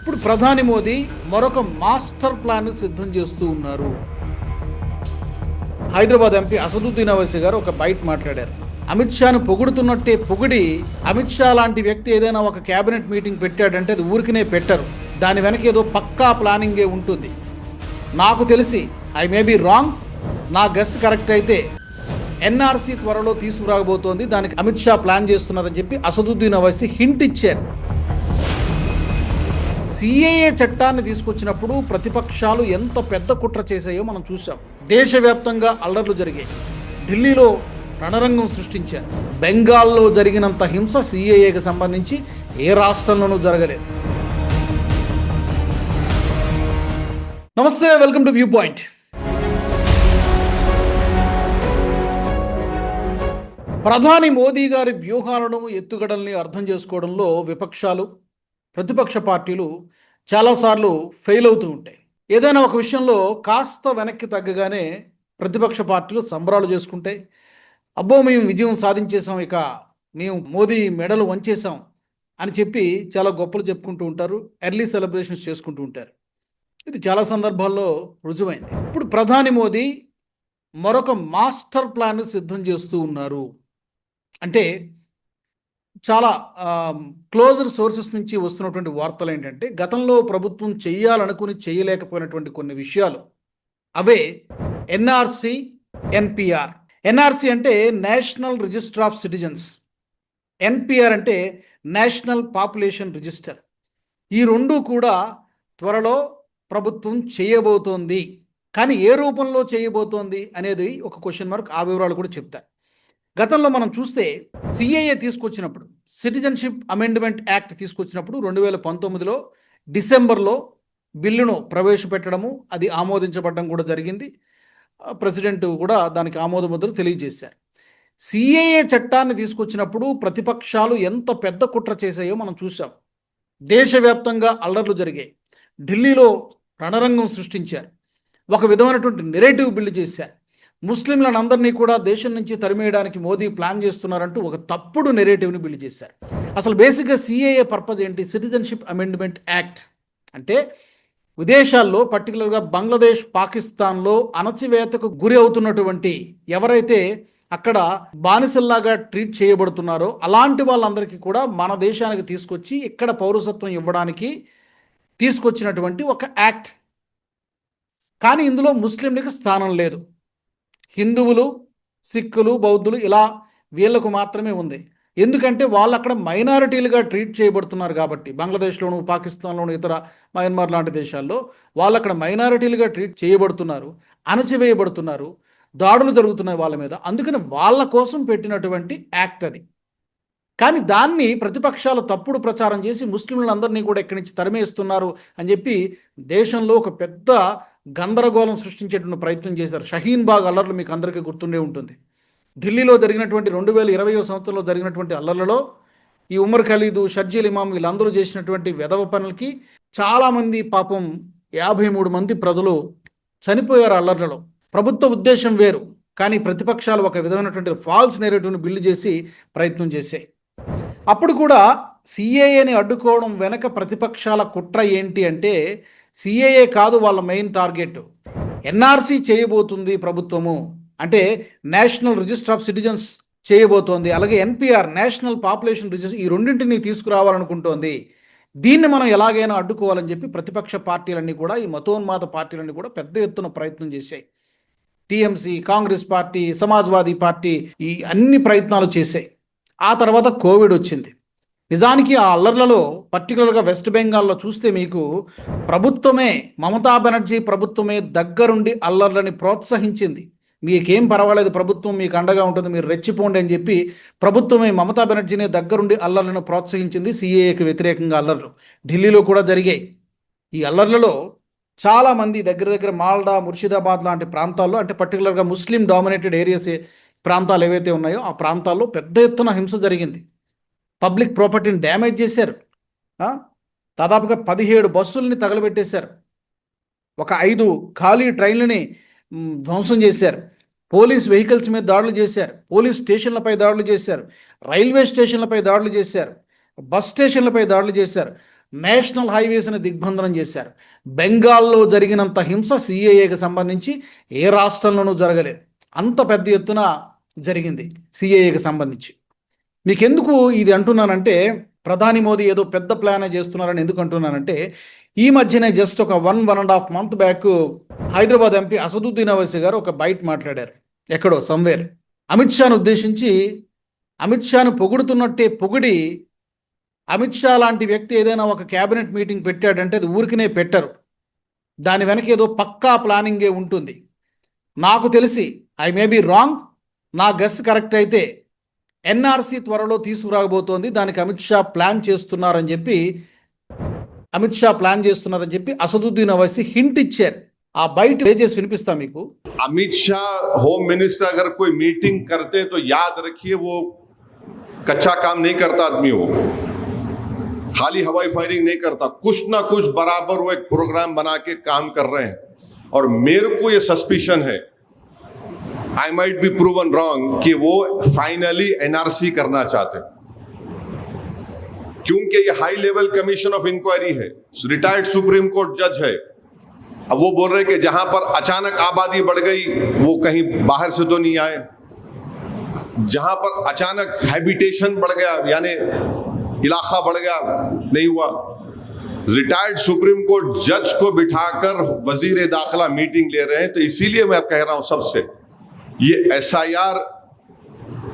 ఇప్పుడు ప్రధాని మోదీ మరొక మాస్టర్ ప్లాన్ సిద్ధం చేస్తూ ఉన్నారు. హైదరాబాద్ ఎంపీ అసదుద్దీన్ ఓవైసీ గారు ఒక బయట మాట్లాడారు. అమిత్ షాను పొగుడుతున్నట్టే పొగిడి, అమిత్ షా లాంటి వ్యక్తి ఏదైనా ఒక క్యాబినెట్ మీటింగ్ పెట్టాడంటే అది ఊరికినే పెట్టరు, దాని వెనక ఏదో పక్కా ప్లానింగే ఉంటుంది. నాకు తెలిసి, ఐ మే బి రాంగ్, నా గెస్ కరెక్ట్ అయితే ఎన్ఆర్సీ త్వరలో తీసుకురాబోతోంది, దానికి అమిత్ షా ప్లాన్ చేస్తున్నారని చెప్పి అసదుద్దీన్ ఓవైసీ హింట్ ఇచ్చారు. సిఏఏ చట్టాన్ని తీసుకొచ్చినప్పుడు ప్రతిపక్షాలు ఎంత పెద్ద కుట్ర చేశాయో మనం చూసాం. దేశవ్యాప్తంగా అల్లర్లు జరిగాయి, ఢిల్లీలో రణరంగం సృష్టించారు. బెంగాల్లో జరిగినంత హింస సిఏఏకి సంబంధించి ఏ రాష్ట్రంలోనూ జరగలేదు. నమస్తే, వెల్కమ్ టు వ్యూ పాయింట్. ప్రధాని మోదీ గారి వ్యూహాలను, ఎత్తుగడల్ని అర్థం చేసుకోవడంలో విపక్షాలు, ప్రతిపక్ష పార్టీలు చాలాసార్లు ఫెయిల్ అవుతూ ఉంటాయి. ఏదైనా ఒక విషయంలో కాస్త వెనక్కి తగ్గగానే ప్రతిపక్ష పార్టీలు సంబరాలు చేసుకుంటాయి. అబ్బో, మేము విజయం సాధించేసాం, ఇక మేము మోదీ మెడలు వంచేసాం అని చెప్పి చాలా గొప్పలు చెప్పుకుంటూ ఉంటారు, ఎర్లీ సెలబ్రేషన్స్ చేసుకుంటూ ఉంటారు. ఇది చాలా సందర్భాల్లో రుజువైంది. ఇప్పుడు ప్రధాని మోదీ మరొక మాస్టర్ ప్లాన్ సిద్ధం చేస్తూ ఉన్నారు. అంటే చాలా క్లోజర్ సోర్సెస్ నుంచి వస్తున్నటువంటి వార్తలు ఏంటంటే, గతంలో ప్రభుత్వం చేయాలనుకుని చేయలేకపోయినటువంటి కొన్ని విషయాలు, అవే ఎన్ఆర్సి, ఎన్పిఆర్. ఎన్ఆర్సి అంటే national register of citizens, NPR అంటే నేషనల్ పాపులేషన్ రిజిస్టర్. ఈ రెండు కూడా త్వరలో ప్రభుత్వం చేయబోతోంది. కానీ ఏ రూపంలో చేయబోతోంది అనేది ఒక క్వశ్చన్ మార్క్. ఆ వివరాలు కూడా చెప్తారు. గతంలో మనం చూస్తే సిఏఏ తీసుకొచ్చినప్పుడు, సిటిజన్షిప్ అమెండ్మెంట్ యాక్ట్ తీసుకొచ్చినప్పుడు 2019లో డిసెంబర్లో బిల్లును ప్రవేశపెట్టడము, అది ఆమోదించబడడం కూడా జరిగింది. ప్రెసిడెంట్ కూడా దానికి ఆమోద ముద్ర తెలియజేశారు. సిఏఏ చట్టాన్ని తీసుకొచ్చినప్పుడు ప్రతిపక్షాలు ఎంత పెద్ద కుట్ర చేశాయో మనం చూసాం. దేశవ్యాప్తంగా అల్లర్లు జరిగాయి, ఢిల్లీలో రణరంగం సృష్టించారు, ఒక విధమైనటువంటి నెరేటివ్ బిల్డ్ చేశారు. ముస్లింలను అందరినీ కూడా దేశం నుంచి తరిమేయడానికి మోదీ ప్లాన్ చేస్తున్నారంటూ ఒక తప్పుడు నెరేటివ్ని బిల్డ్ చేశారు. అసలు బేసిక్గా సిఏఏ పర్పస్ ఏంటి? సిటిజన్షిప్ అమెండ్మెంట్ యాక్ట్ అంటే విదేశాల్లో, పర్టికులర్గా బంగ్లాదేశ్, పాకిస్తాన్లో అణచివేతకు గురి అవుతున్నటువంటి, ఎవరైతే అక్కడ బానిసల్లాగా ట్రీట్ చేయబడుతున్నారో అలాంటి వాళ్ళందరికీ కూడా మన దేశానికి తీసుకొచ్చి ఇక్కడ పౌరసత్వం ఇవ్వడానికి తీసుకొచ్చినటువంటి ఒక యాక్ట్. కానీ ఇందులో ముస్లింలకు స్థానం లేదు. హిందువులు, సిక్కులు, బౌద్ధులు ఇలా వీళ్లకు మాత్రమే ఉంది. ఎందుకంటే వాళ్ళు అక్కడ మైనారిటీలుగా ట్రీట్ చేయబడుతున్నారు కాబట్టి, బంగ్లాదేశ్లోను, పాకిస్తాన్లోను, ఇతర మయన్మార్ లాంటి దేశాల్లో వాళ్ళు అక్కడ మైనారిటీలుగా ట్రీట్ చేయబడుతున్నారు, అణచివేయబడుతున్నారు, దాడులు జరుగుతున్నాయి వాళ్ళ మీద. అందుకని వాళ్ళ కోసం పెట్టినటువంటి యాక్ట్ అది. కానీ దాన్ని ప్రతిపక్షాలు తప్పుడు ప్రచారం చేసి ముస్లింలందరినీ కూడా ఇక్కడి నుంచి తరిమేస్తున్నారు అని చెప్పి దేశంలో ఒక పెద్ద గందరగోళం సృష్టించేటువంటి ప్రయత్నం చేశారు. షహీన్ బాగ్ అల్లర్లు మీకు అందరికీ గుర్తుండే ఉంటుంది. ఢిల్లీలో జరిగినటువంటి 2020 సంవత్సరంలో జరిగినటువంటి అల్లర్లలో ఈ ఉమర్ ఖలీదు, షర్జీల్ ఇమాం వీళ్ళందరూ చేసినటువంటి వెధవ పనులకి చాలామంది, పాపం 53 మంది ప్రజలు చనిపోయారు అల్లర్లలో. ప్రభుత్వ ఉద్దేశం వేరు, కానీ ప్రతిపక్షాలు ఒక విధమైనటువంటి ఫాల్స్ నెరేటివ్ని బిల్డ్ చేసి ప్రయత్నం చేశాయి. అప్పుడు కూడా సిఏఏని అడ్డుకోవడం వెనక ప్రతిపక్షాల కుట్ర ఏంటి అంటే, సిఏఏ కాదు వాళ్ళ మెయిన్ టార్గెట్, ఎన్ఆర్సీ చేయబోతుంది ప్రభుత్వము, అంటే నేషనల్ రిజిస్టర్ ఆఫ్ సిటిజన్స్ చేయబోతోంది, అలాగే ఎన్పిఆర్ నేషనల్ పాపులేషన్ రిజిస్టర్, ఈ రెండింటిని తీసుకురావాలనుకుంటోంది. దీన్ని మనం ఎలాగైనా అడ్డుకోవాలని చెప్పి ప్రతిపక్ష పార్టీలన్నీ కూడా, ఈ మతోన్మాద పార్టీలన్నీ కూడా పెద్ద ఎత్తున ప్రయత్నం చేశాయి. TMC, Congress party, Samajwadi party ఈ అన్ని ప్రయత్నాలు చేశాయి. ఆ తర్వాత కోవిడ్ వచ్చింది. నిజానికి ఆ అల్లర్లలో, పర్టికులర్గా వెస్ట్ బెంగాల్లో చూస్తే మీకు ప్రభుత్వమే, మమతా బెనర్జీ ప్రభుత్వమే దగ్గరుండి అల్లర్లని ప్రోత్సహించింది. మీకేం పర్వాలేదు, ప్రభుత్వం మీకు అండగా ఉంటుంది, మీరు రెచ్చిపోండి అని చెప్పి ప్రభుత్వమే, మమతా బెనర్జీనే దగ్గరుండి అల్లర్లను ప్రోత్సహించింది. సిఏఏకి వ్యతిరేకంగా అల్లర్లు ఢిల్లీలో కూడా జరిగాయి. ఈ అల్లర్లలో చాలామంది దగ్గర మాల్డా, ముర్షిదాబాద్ లాంటి ప్రాంతాల్లో, అంటే పర్టికులర్గా ముస్లిం డామినేటెడ్ ఏరియాస్ ప్రాంతాలు ఏవైతే ఉన్నాయో ఆ ప్రాంతాల్లో పెద్ద ఎత్తున హింస జరిగింది. పబ్లిక్ ప్రాపర్టీని డ్యామేజ్ చేశారు. దాదాపుగా 17 బస్సుల్ని తగలబెట్టేశారు. ఒక 5 ఖాళీ ట్రైన్లని ధ్వంసం చేశారు. పోలీస్ వెహికల్స్ మీద దాడులు చేశారు, పోలీస్ స్టేషన్లపై దాడులు చేశారు, రైల్వే స్టేషన్లపై దాడులు చేశారు, బస్ స్టేషన్లపై దాడులు చేశారు. నేషనల్ హైవేస్ని దిగ్బంధనం చేశారు. బెంగాల్లో జరిగినంత హింస సిఏఏకి సంబంధించి ఏ రాష్ట్రంలోనూ జరగలేదు. అంత పెద్ద ఎత్తున జరిగింది సిఏఏకి సంబంధించి. మీకెందుకు ఇది అంటున్నానంటే, ప్రధాని మోదీ ఏదో పెద్ద ప్లానే చేస్తున్నారని ఎందుకు అంటున్నానంటే, ఈ మధ్యనే జస్ట్ ఒక 1.5 month back Hyderabad MP Asaduddin Owaisi గారు ఒక బయట మాట్లాడారు, ఎక్కడో సమ్వేర్. అమిత్ షాను ఉద్దేశించి అమిత్ షాను పొగుడుతున్నట్టే పొగిడి, అమిత్ షా లాంటి వ్యక్తి ఏదైనా ఒక క్యాబినెట్ మీటింగ్ పెట్టాడంటే అది ఊరికినే పెట్టరు, దాని వెనక ఏదో పక్కా ప్లానింగే ఉంటుంది. నాకు తెలిసి, ఐ మే బి రాంగ్, నా గెస్ కరెక్ట్ అయితే ఎన్ఆర్సీ త్వరలో తీసుకురాబోతోంది, దానికి అమిత్ షా ప్లాన్ చేస్తున్నారని చెప్పి అసదుద్దీన్ ఓవైసీ హింట్ ఇచ్చారు. ఆ బయట ప్లే చేసి వినిపిస్తా మీకు. अमित शाह होम मिनिस्टर अगर कोई मीटिंग करते तो याद रखिए वो कच्चा काम नहीं करता आदमी, वो खाली हवाई फायरिंग नहीं करता, कुछ ना कुछ बराबर वो एक प्रोग्राम बना के काम कर रहे हैं. और मेरे को ये सस्पिशन है, I might be proven wrong, कि वो फाइनली एनआरसी करना चाहते हैं, क्योंकि ये high level commission of inquiry है, रिटायर्ड सुप्रीम कोर्ट जज है. अब वो बोल रहे कि जहां पर अचानक आबादी बढ़ गई वो कहीं बाहर से तो नहीं आए, जहां पर अचानक हैबिटेशन बढ़ गया यानी इलाका बढ़ गया, नहीं हुआ. रिटायर्ड सुप्रीम कोर्ट जज को बिठाकर वजीर दाखिला मीटिंग ले रहे हैं. तो इसीलिए मैं कह रहा हूं सबसे, ये एसआईआर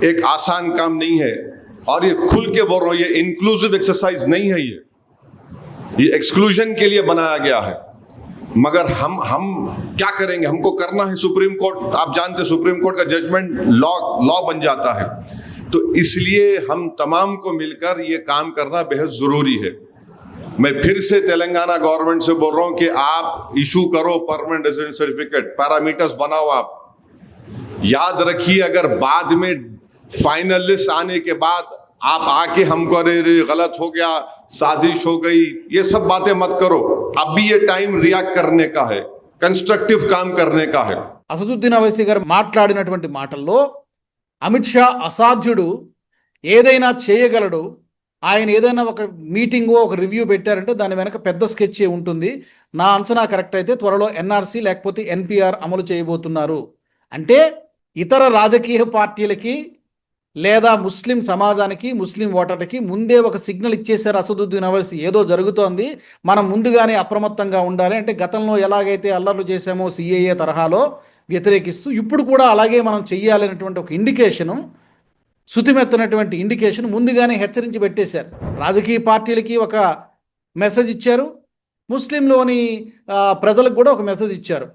एक आसान काम नहीं है, और ये खुल के बोल रहा हूं, ये इंक्लूसिव एक्सरसाइज नहीं है, ये एक्सक्लूजन के लिए बनाया गया है. मगर हम क्या करेंगे, हमको करना है. सुप्रीम कोर्ट, आप जानते हैं सुप्रीम कोर्ट का जजमेंट लॉ बन जाता है. तो इसलिए हम तमाम को मिलकर ये काम करना बेहद जरूरी है. मैं फिर से तेलंगाना गवर्नमेंट से बोल रहा हूं कि आप इशू करो परमानेंट रेजिडेंट सर्टिफिकेट, पैरामीटर्स बनाओ. आप याद रखिए, अगर बाद में फाइनल लिस्ट आने के बाद आप आके हमको अरे गलत हो गया, साजिश हो गई, ये सब बातें मत करो. अभी ये टाइम रिएक्ट करने का है, कंस्ट्रक्टिव काम करने का है. అసదుద్దీన్ ఓవైసీ గారు మాట్లాడినటువంటి మాటల్లో అమిత్ షా అసాధ్యుడు, ఏదైనా చేయగలడు, ఆయన ఏదైనా ఒక మీటింగో ఒక రివ్యూ పెట్టారంటే దాని వెనక పెద్ద స్కెచ్ ఉంటుంది, నా అంచనా కరెక్ట్ అయితే త్వరలో ఎన్ఆర్సీ లేకపోతే ఎన్పిఆర్ అమలు చేయబోతున్నారు అంటే ఇతర రాజకీయ పార్టీలకి లేదా ముస్లిం సమాజానికి, ముస్లిం ఓటర్లకి ముందే ఒక సిగ్నల్ ఇచ్చేశారు అసదుద్దీన్ ఓవైసీ, ఏదో జరుగుతోంది, మనం ముందుగానే అప్రమత్తంగా ఉండాలి. అంటే గతంలో ఎలాగైతే అల్లర్లు చేశామో సిఏఏ తరహాలో వ్యతిరేకిస్తూ ఇప్పుడు కూడా అలాగే మనం చెయ్యాలనేటువంటి ఒక ఇండికేషను, శుతిమెత్తనటువంటి ఇండికేషన్ ముందుగానే హెచ్చరించి పెట్టేశారు. రాజకీయ పార్టీలకి ఒక మెసేజ్ ఇచ్చారు, ముస్లింలోని ప్రజలకు కూడా ఒక మెసేజ్ ఇచ్చారు.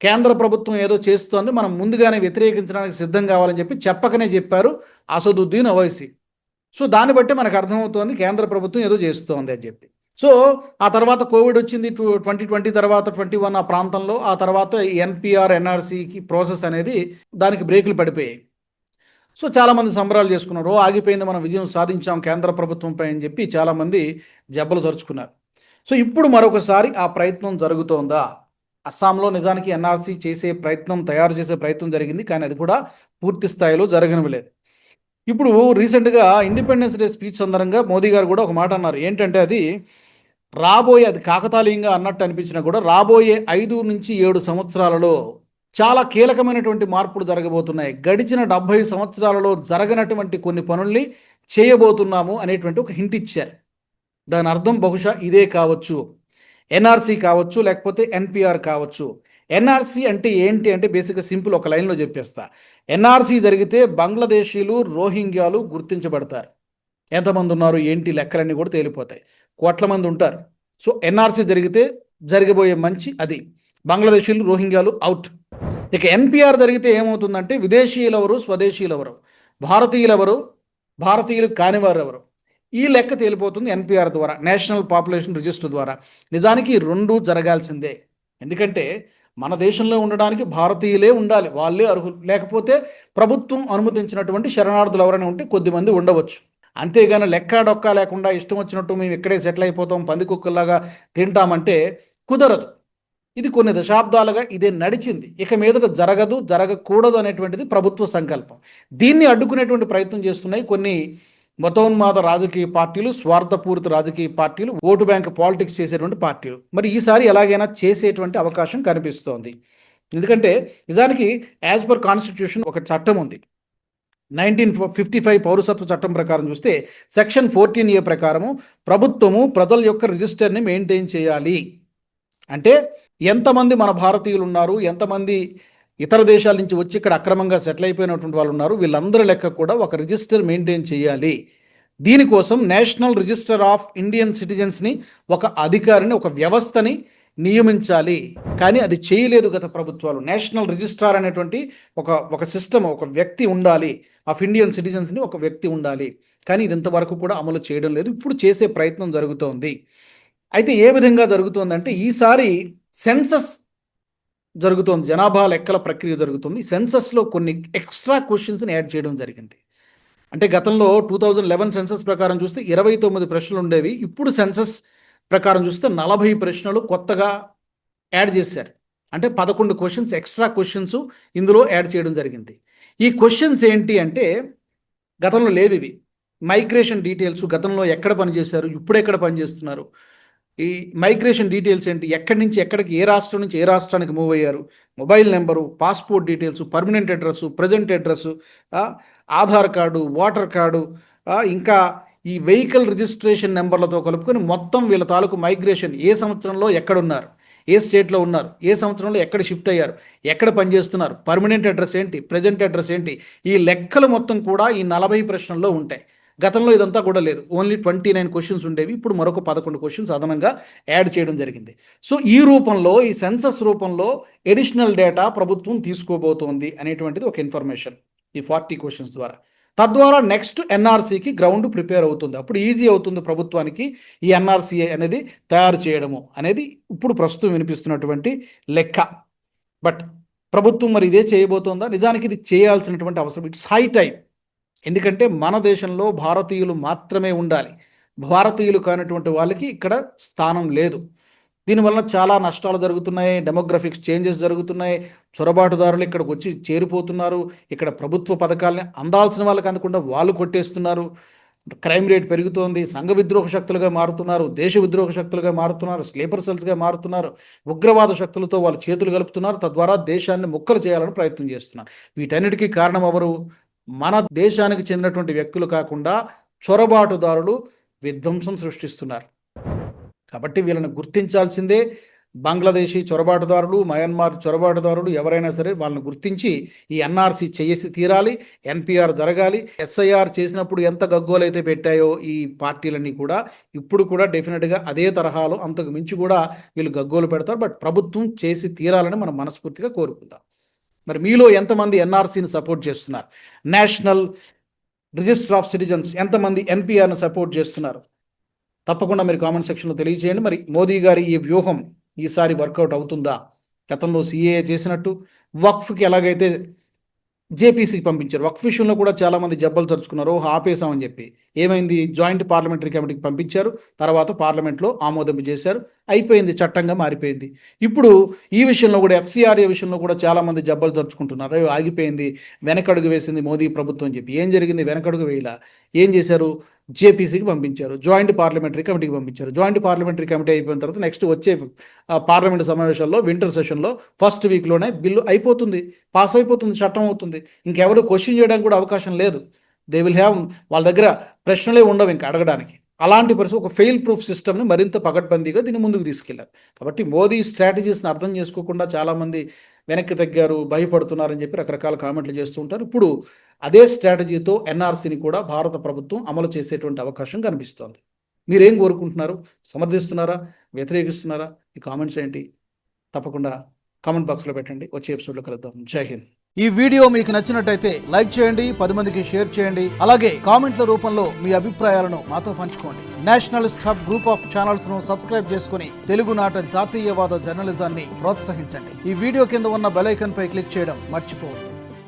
కేంద్ర ప్రభుత్వం ఏదో చేస్తోంది, మనం ముందుగానే వ్యతిరేకించడానికి సిద్ధం కావాలని చెప్పకనే చెప్పారు అసదుద్దీన్ ఓవైసీ. సో దాన్ని బట్టి మనకు అర్థమవుతోంది కేంద్ర ప్రభుత్వం ఏదో చేస్తోంది అని చెప్పి. సో ఆ తర్వాత కోవిడ్ వచ్చింది 2020 తర్వాత 21 ఆ ప్రాంతంలో. ఆ తర్వాత ఎన్పిఆర్ ఎన్ఆర్సీకి ప్రాసెస్ అనేది దానికి బ్రేకులు పడిపోయాయి. సో చాలామంది సంబరాలు చేసుకున్నారు, ఆగిపోయింది, మనం విజయం సాధించాం కేంద్ర ప్రభుత్వంపై అని చెప్పి చాలామంది జబ్బలు తరుచుకున్నారు. సో ఇప్పుడు మరొకసారి ఆ ప్రయత్నం జరుగుతోందా? అస్సాంలో నిజానికి ఎన్ఆర్సీ తయారు చేసే ప్రయత్నం జరిగింది, కానీ అది కూడా పూర్తి స్థాయిలో జరగనివ్వలేదు. ఇప్పుడు రీసెంట్గా ఇండిపెండెన్స్ డే స్పీచ్ సందర్భంగా మోదీ గారు కూడా ఒక మాట అన్నారు. ఏంటంటే అది కాకతాళీయంగా అన్నట్టు అనిపించినా కూడా రాబోయే 5 నుంచి 7 సంవత్సరాలలో చాలా కీలకమైనటువంటి మార్పులు జరగబోతున్నాయి, గడిచిన 70 సంవత్సరాలలో జరగనటువంటి కొన్ని పనుల్ని చేయబోతున్నాము అనేటువంటి ఒక హింట్ ఇచ్చారు. దాని అర్థం బహుశా ఇదే కావచ్చు, ఎన్ఆర్సీ కావచ్చు, లేకపోతే ఎన్పిఆర్ కావచ్చు. ఎన్ఆర్సీ అంటే ఏంటి అంటే బేసిక్గా సింపుల్, ఒక లైన్లో చెప్పేస్తా. ఎన్ఆర్సీ జరిగితే బంగ్లాదేశీలు, రోహింగ్యాలు గుర్తించబడతారు. ఎంతమంది ఉన్నారు ఏంటి లెక్కలన్నీ కూడా తేలిపోతాయి, కోట్ల మంది ఉంటారు. సో ఎన్ఆర్సీ జరిగితే జరగబోయే మంచి అది, బంగ్లాదేశీలు, రోహింగ్యాలు అవుట్. ఇక ఎన్పిఆర్ జరిగితే ఏమవుతుందంటే విదేశీయులెవరు, స్వదేశీయులెవరు, భారతీయులెవరు, భారతీయులు కానివారు ఎవరు, ఈ లెక్క తేలిపోతుంది ఎన్పిఆర్ ద్వారా, నేషనల్ పాపులేషన్ రిజిస్టర్ ద్వారా. నిజానికి 2 జరగాల్సిందే. ఎందుకంటే మన దేశంలో ఉండడానికి భారతీయులే ఉండాలి, వాళ్ళే అర్హులు. లేకపోతే ప్రభుత్వం అనుమతించినటువంటి శరణార్థులు ఎవరైనా ఉంటే కొద్దిమంది ఉండవచ్చు. అంతేగాని లెక్క డొక్కా లేకుండా ఇష్టం వచ్చినట్టు మేము ఇక్కడే సెటిల్ అయిపోతాం, పందికుక్కల్లాగా తింటామంటే కుదరదు. ఇది కొన్ని దశాబ్దాలుగా ఇదే నడిచింది. ఇక మీదట జరగకూడదు అనేటువంటిది ప్రభుత్వ సంకల్పం. దీన్ని అడ్డుకునేటువంటి ప్రయత్నం చేస్తున్నాయి కొన్ని మతోన్మాద రాజకీయ పార్టీలు, స్వార్థపూరిత రాజకీయ పార్టీలు, ఓటు బ్యాంక్ పాలిటిక్స్ చేసేటువంటి పార్టీలు. మరి ఈసారి ఎలాగైనా చేసేటువంటి అవకాశం కనిపిస్తోంది. ఎందుకంటే నిజానికి యాజ్ పర్ కాన్స్టిట్యూషన్ ఒక చట్టం ఉంది. 1955 పౌరసత్వ చట్టం ప్రకారం చూస్తే సెక్షన్ 14A ప్రకారము ప్రభుత్వము ప్రజల యొక్క రిజిస్టర్ని మెయింటైన్ చేయాలి. అంటే ఎంతమంది మన భారతీయులు ఉన్నారు, ఎంతమంది ఇతర దేశాల నుంచి వచ్చి ఇక్కడ అక్రమంగా సెటిల్ అయిపోయినటువంటి వాళ్ళు ఉన్నారు, వీళ్ళందరి లెక్క కూడా ఒక రిజిస్టర్ మెయింటైన్ చేయాలి. దీనికోసం నేషనల్ రిజిస్టర్ ఆఫ్ ఇండియన్ సిటిజన్స్ని, ఒక అధికారిని, ఒక వ్యవస్థని నియమించాలి. కానీ అది చేయలేదు గత ప్రభుత్వాలు. నేషనల్ రిజిస్ట్రార్ అనేటువంటి ఒక సిస్టమ్, ఒక వ్యక్తి ఉండాలి, ఆఫ్ ఇండియన్ సిటిజన్స్ని ఒక వ్యక్తి ఉండాలి. కానీ ఇది ఇంతవరకు కూడా అమలు చేయడం లేదు. ఇప్పుడు చేసే ప్రయత్నం జరుగుతోంది. అయితే ఏ విధంగా జరుగుతోందంటే ఈసారి సెన్సస్ జరుగుతోంది, జనాభా లెక్కల ప్రక్రియ జరుగుతుంది. సెన్సస్లో కొన్ని ఎక్స్ట్రా క్వశ్చన్స్ని యాడ్ చేయడం జరిగింది. అంటే గతంలో 2011 సెన్సస్ ప్రకారం చూస్తే 29 ప్రశ్నలు ఉండేవి. ఇప్పుడు సెన్సస్ ప్రకారం చూస్తే 40 ప్రశ్నలు కొత్తగా యాడ్ చేశారు. అంటే 11 క్వశ్చన్స్, ఎక్స్ట్రా క్వశ్చన్స్ ఇందులో యాడ్ చేయడం జరిగింది. ఈ క్వశ్చన్స్ ఏంటి అంటే గతంలో లేవు ఇవి. మైగ్రేషన్ డీటెయిల్స్, గతంలో ఎక్కడ పనిచేశారు, ఇప్పుడు ఎక్కడ పనిచేస్తున్నారు, ఈ మైగ్రేషన్ డీటెయిల్స్ ఏంటి, ఎక్కడి నుంచి ఎక్కడికి, ఏ రాష్ట్రం నుంచి ఏ రాష్ట్రానికి మూవ్ అయ్యారు, mobile number, passport details, permanent address, present address, Aadhaar card, voter card, ఇంకా ఈ వెహికల్ రిజిస్ట్రేషన్ నెంబర్లతో కలుపుకొని మొత్తం వీళ్ళ తాలూకు మైగ్రేషన్, ఏ సంవత్సరంలో ఎక్కడున్నారు, ఏ స్టేట్లో ఉన్నారు, ఏ సంవత్సరంలో ఎక్కడ షిఫ్ట్ అయ్యారు, ఎక్కడ పనిచేస్తున్నారు, పర్మనెంట్ అడ్రస్ ఏంటి, ప్రజెంట్ అడ్రస్ ఏంటి, ఈ లెక్కలు మొత్తం కూడా ఈ 40 ప్రశ్నల్లో ఉంటాయి. గతంలో ఇదంతా కూడా లేదు. ఓన్లీ 29 క్వశ్చన్స్ ఉండేవి. ఇప్పుడు మరొక 11 క్వశ్చన్స్ అదనంగా యాడ్ చేయడం జరిగింది. సో ఈ రూపంలో, ఈ సెన్సస్ రూపంలో ఎడిషనల్ డేటా ప్రభుత్వం తీసుకోబోతోంది అనేటువంటిది ఒక ఇన్ఫర్మేషన్ ఈ 40 క్వశ్చన్స్ ద్వారా. తద్వారా నెక్స్ట్ ఎన్ఆర్సీకి గ్రౌండ్ ప్రిపేర్ అవుతుంది. అప్పుడు ఈజీ అవుతుంది ప్రభుత్వానికి ఈ ఎన్ఆర్సీ అనేది తయారు చేయడము అనేది ఇప్పుడు ప్రస్తుతం వినిపిస్తున్నటువంటి లెక్క. బట్ ప్రభుత్వం మరి ఇదే చేయబోతోందా? నిజానికి ఇది చేయాల్సినటువంటి అవసరం, ఇట్స్ హై టైం. ఎందుకంటే మన దేశంలో భారతీయులు మాత్రమే ఉండాలి. భారతీయులు కానటువంటి వాళ్ళకి ఇక్కడ స్థానం లేదు. దీనివల్ల చాలా నష్టాలు జరుగుతున్నాయి, డెమోగ్రఫిక్స్ చేంజెస్ జరుగుతున్నాయి, చొరబాటుదారులు ఇక్కడికి వచ్చి చేరిపోతున్నారు, ఇక్కడ ప్రభుత్వ పథకాలని అందాల్సిన వాళ్ళకి అందకుండా వాళ్ళు కొట్టేస్తున్నారు, క్రైమ్ రేట్ పెరుగుతోంది, సంఘ విద్రోహ శక్తులుగా మారుతున్నారు, దేశ విద్రోహ శక్తులుగా మారుతున్నారు, స్లీపర్ సెల్స్గా మారుతున్నారు, ఉగ్రవాద శక్తులతో వాళ్ళు చేతులు కలుపుతున్నారు, తద్వారా దేశాన్ని ముక్కలు చేయాలని ప్రయత్నం చేస్తున్నారు. వీటన్నిటికీ కారణం ఎవరు? మన దేశానికి చెందినటువంటి వ్యక్తులు కాకుండా చొరబాటుదారులు విధ్వంసం సృష్టిస్తున్నారు. కాబట్టి వీళ్ళని గుర్తించాల్సిందే. బంగ్లాదేశీ చొరబాటుదారులు, మయన్మార్ చొరబాటుదారులు ఎవరైనా సరే వాళ్ళని గుర్తించి ఈ ఎన్ఆర్సీ చేసి తీరాలి, ఎన్పిఆర్ జరగాలి. ఎస్ఐఆర్ చేసినప్పుడు ఎంత గగ్గోలైతే పెట్టాయో ఈ పార్టీలన్నీ కూడా ఇప్పుడు కూడా డెఫినెట్గా అదే తరహాలో అంతకు మించి కూడా వీళ్ళు గగ్గోలు పెడతారు. బట్ ప్రభుత్వం చేసి తీరాలని మనం మనస్ఫూర్తిగా కోరుకుందాం. మరి మీలో ఎంతమంది ఎన్ఆర్సీని సపోర్ట్ చేస్తున్నారు? నేషనల్ రిజిస్టర్ ఆఫ్ సిటిజన్స్ ఎంతమంది ఎన్పిఆర్ని సపోర్ట్ చేస్తున్నారు? తప్పకుండా మీరు కామెంట్ సెక్షన్లో తెలియజేయండి. మరి మోదీ గారి ఈ వ్యూహం ఈసారి వర్కౌట్ అవుతుందా? గతంలో సిఏఏ చేసినట్టు వక్ఫ్కి ఎలాగైతే జేపీసీకి పంపించారు, వక్ఫ్ విషయంలో కూడా చాలామంది జబ్బలు తరుచుకున్నారు, ఆపేసామని చెప్పి. ఏమైంది? జాయింట్ పార్లమెంటరీ కమిటీకి పంపించారు, తర్వాత పార్లమెంట్లో ఆమోదింపు చేశారు, అయిపోయింది, చట్టంగా మారిపోయింది. ఇప్పుడు ఈ విషయంలో కూడా, ఎఫ్సిఆర్ఏ విషయంలో కూడా చాలామంది జబ్బలు తరుచుకుంటున్నారు, ఆగిపోయింది, వెనకడుగు వేసింది మోదీ ప్రభుత్వం అని చెప్పి. ఏం జరిగింది? వెనకడుగు వేయలా. ఏం చేశారు? జేపీసీకి పంపించారు, జాయింట్ పార్లమెంటరీ కమిటీకి పంపించారు. జాయింట్ పార్లమెంటరీ కమిటీ అయిపోయిన తర్వాత నెక్స్ట్ వచ్చే పార్లమెంటు సమావేశాల్లో వింటర్ సెషన్లో ఫస్ట్ వీక్లోనే బిల్లు అయిపోతుంది, పాస్ అయిపోతుంది, చట్టం అవుతుంది. ఇంకెవరు క్వశ్చన్ చేయడానికి కూడా అవకాశం లేదు. దే విల్ హ్యావ్, వాళ్ళ దగ్గర ప్రశ్నలే ఉండవు ఇంకా అడగడానికి. అలాంటి పరిస్థితి, ఒక ఫెయిల్ ప్రూఫ్ సిస్టమ్ని మరింత పకడ్బందీగా దీన్ని ముందుకు తీసుకెళ్లారు. కాబట్టి మోదీ స్ట్రాటజీస్ని అర్థం చేసుకోకుండా చాలామంది వెనక్కి తగ్గారు, భయపడుతున్నారని చెప్పి రకరకాల కామెంట్లు చేస్తూ ఉంటారు. ఇప్పుడు అదే స్ట్రాటజీతో ఎన్ఆర్సీని కూడా భారత ప్రభుత్వం అమలు చేసేటువంటి అవకాశం కనిపిస్తోంది. మీరేం కోరుకుంటున్నారు? సమర్థిస్తున్నారా, వ్యతిరేకిస్తున్నారా? ఈ కామెంట్స్ ఏంటి? తప్పకుండా కామెంట్ బాక్స్లో పెట్టండి. వచ్చే ఎపిసోడ్లో కలుద్దాం. జై హింద్. ఈ వీడియో మీకు నచ్చినట్టయితే లైక్ చేయండి, 10 మందికి షేర్ చేయండి. అలాగే కామెంట్ల రూపంలో మీ అభిప్రాయాలను మాతో పంచుకోండి. Nationalist hub group of channels ను సబ్స్క్రైబ్ చేసుకుని తెలుగునాట జాతీయవాద జర్నలిజాన్ని ప్రోత్సహించండి. ఈ వీడియో కింద ఉన్న బెల్ ఐకాన్ పై క్లిక్ చేయడం మర్చిపోవద్దు.